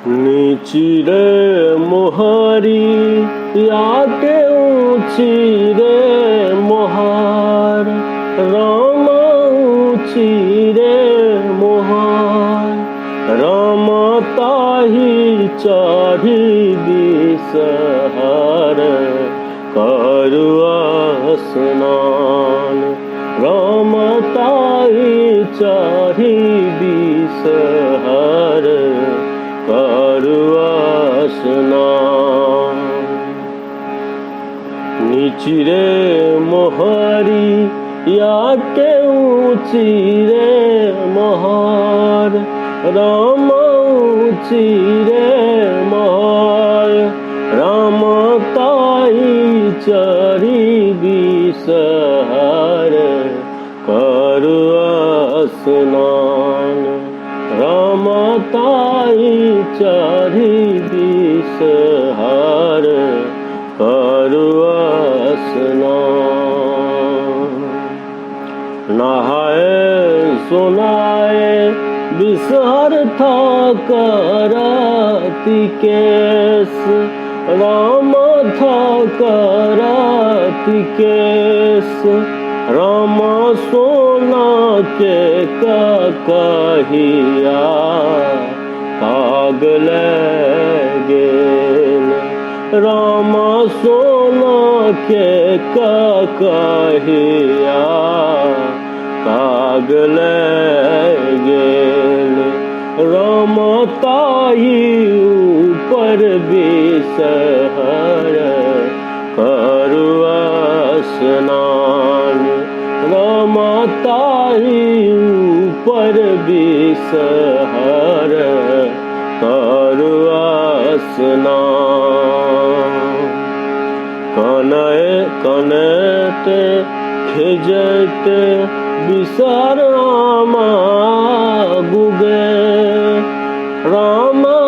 नीची रे मोहरी याके ऊंची रे मोहर राम ऊंची रे मोहर राम ताही चढ़ी बिसहर करुआ स्नान राम ताही चढ़ी बिसहर करुआ स्नान। नीची रे मोहरी याके ऊंची रे मोहर राम ऊंची रे मोहर राम ताई चढ़ी बिसहर करुआ स्नान राम ताई चढ़ी बिसहर करुआ स्नान। नहाए सुनाए बिसहर था करती केस राम था करती केस राम सोना के कहिया काग गेल राम सोना के कहिया काग गेल राम ताई ऊपर बिसहर करुआ स्नान राम ताई ऊपर बिसहर करुआ स्नान। कनते खिजते बिसहर रामा गुगे रामा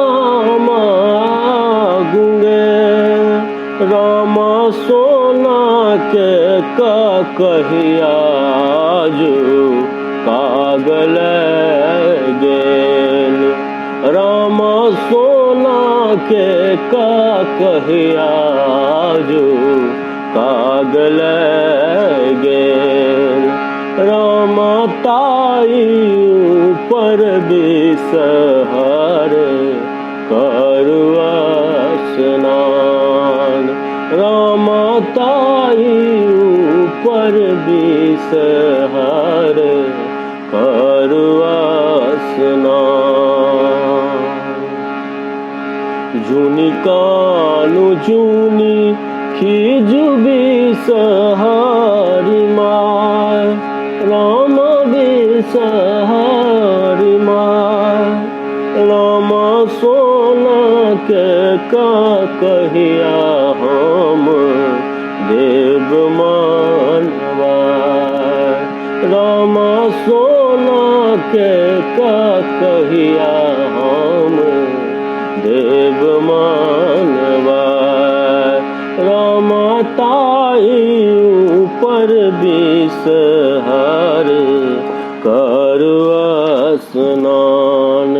गुगे राम सोना के कहिया जो कागल गेल राम सोना के कहिया जो कागल गेल राम ताई ऊपर बिसहर करुआ स्नान राम ताई ऊपर बिसहर करुआ स्नान। जूनी कानु जूनी खीजु बिसहरी माय राम बिसहरी माय राम सोना के कहिया हम देव मानवा राम सोना के कहिया हम देव मानवा राम ताई ऊपर बिसहर करुआ स्नान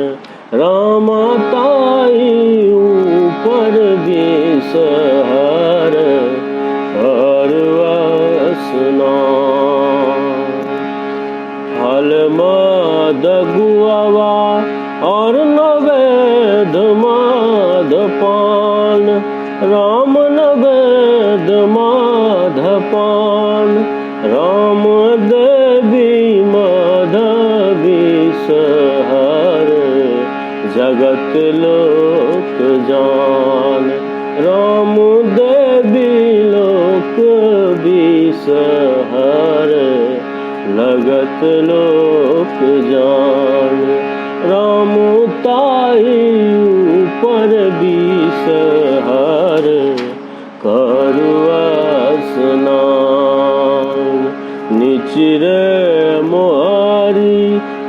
राम ताई ऊपर बिसहर करुआ स्नान। हल मद गुआवा और नवेद माध पान राम नवेद माध पान राम देवी माधवी सहर जगत लोक जान राम देवी लोक बिसहर लगत लोक जान राम ताई ऊपर बिसहर करुआ स्नान। नीची रे मोहरी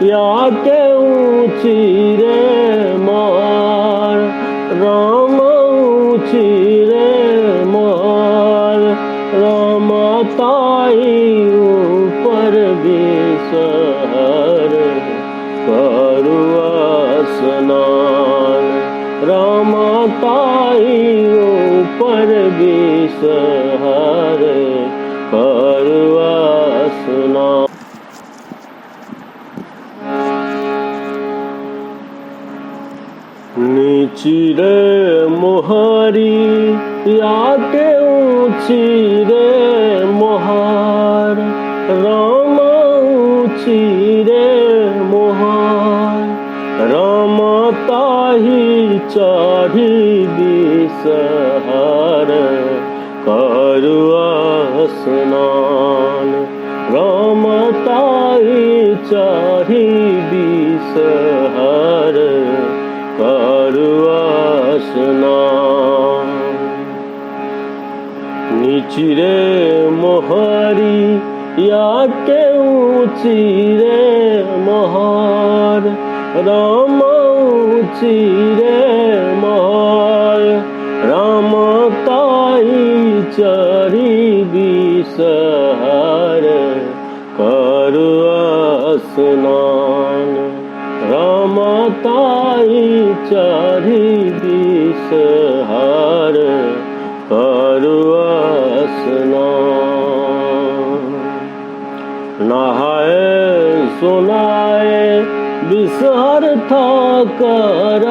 याके ऊंची रे मोहर राम ऊंची रे मोहर राम ताई ऊपर बिसहर करुआ स्नान ताई ऊपर बिसहर करवा स्नान। नीची रे मोहरी याके ऊंची रे मोहर राम ऊंची रे मोहर राम ताही चढ़ी बिसहर करवा स्नान। राम ताही चढ़ी बिसहर करवा स्नान। नीची रे मोहरी याके ऊंची रे मोहर राम ऊंची रे मोहर राम ताई चढ़ी बिसहर करवा स्नान। राम ताई चढ़ी बिसहर करवा स्नान। नहाए सुनाए बिसहर था कर